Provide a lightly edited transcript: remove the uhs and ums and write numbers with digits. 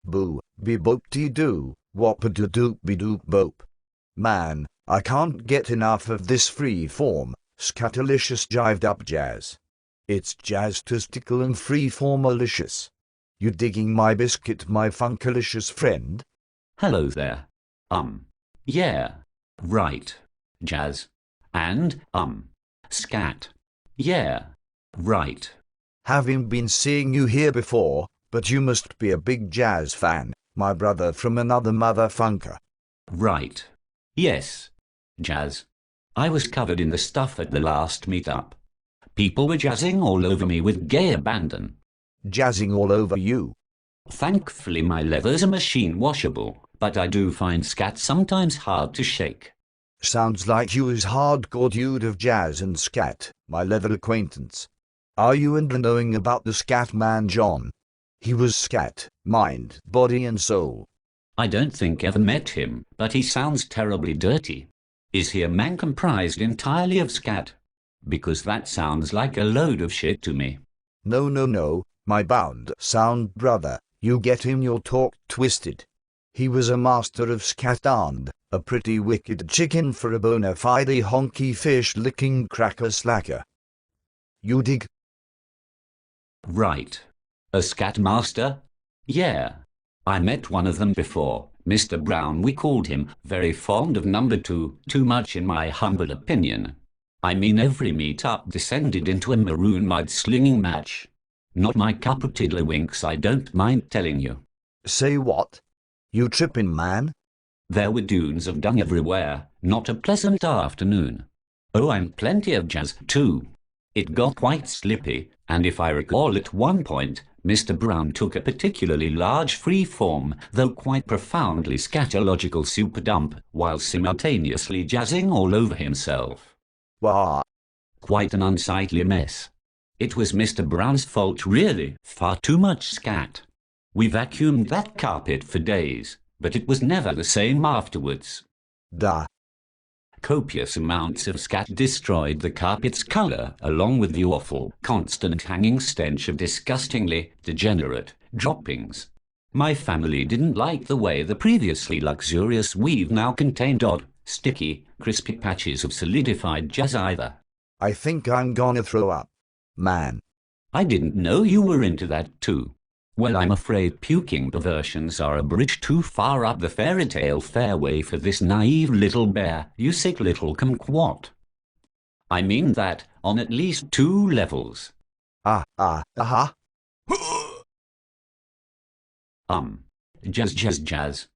Boo, be boop dee doo, whoppa doo doop be doop boop. Man, I can't get enough of this free form, scatalicious jived up jazz. It's jazz-tastical and free-form-alicious. You digging my biscuit, my funkalicious friend? Hello there. Yeah. Right. Jazz. And, scat. Yeah. Right. Having been seeing you here before, but you must be a big jazz fan, my brother from another mother funker. Right. Yes. Jazz. I was covered in the stuff at the last meetup. People were jazzing all over me with gay abandon. Jazzing all over you? Thankfully my leathers are machine washable, but I do find scat sometimes hard to shake. Sounds like you is hardcore dude of jazz and scat, my leather acquaintance. Are you into knowing about the scat man John? He was scat, mind, body and soul. I don't think ever met him, but he sounds terribly dirty. Is he a man comprised entirely of scat? Because that sounds like a load of shit to me. No, my bound sound brother, you get him your talk twisted. He was a master of scat and a pretty wicked chicken for a bona fide honky fish licking cracker slacker. You dig? Right. A scat master? Yeah. I met one of them before, Mr. Brown we called him, very fond of number 2, too much in my humble opinion. I mean every meet-up descended into a maroon mud-slinging match. Not my cup of tiddlywinks, I don't mind telling you. Say what? You trippin', man? There were dunes of dung everywhere, not a pleasant afternoon. Oh, and plenty of jazz, too. It got quite slippy, and if I recall at one point, Mr. Brown took a particularly large free-form, though quite profoundly scatological super dump, while simultaneously jazzing all over himself. Wah. Quite an unsightly mess. It was Mr. Brown's fault, really, far too much scat. We vacuumed that carpet for days, but it was never the same afterwards. Duh. Copious amounts of scat destroyed the carpet's color, along with the awful, constant hanging stench of disgustingly degenerate droppings. My family didn't like the way the previously luxurious weave now contained odd, sticky, crispy patches of solidified jazz either. I think I'm gonna throw up. Man. I didn't know you were into that too. Well, I'm afraid puking diversions are a bridge too far up the fairy tale fairway for this naive little bear, you sick little kumquat. I mean that on at least 2 levels. Uh-huh. Jazz.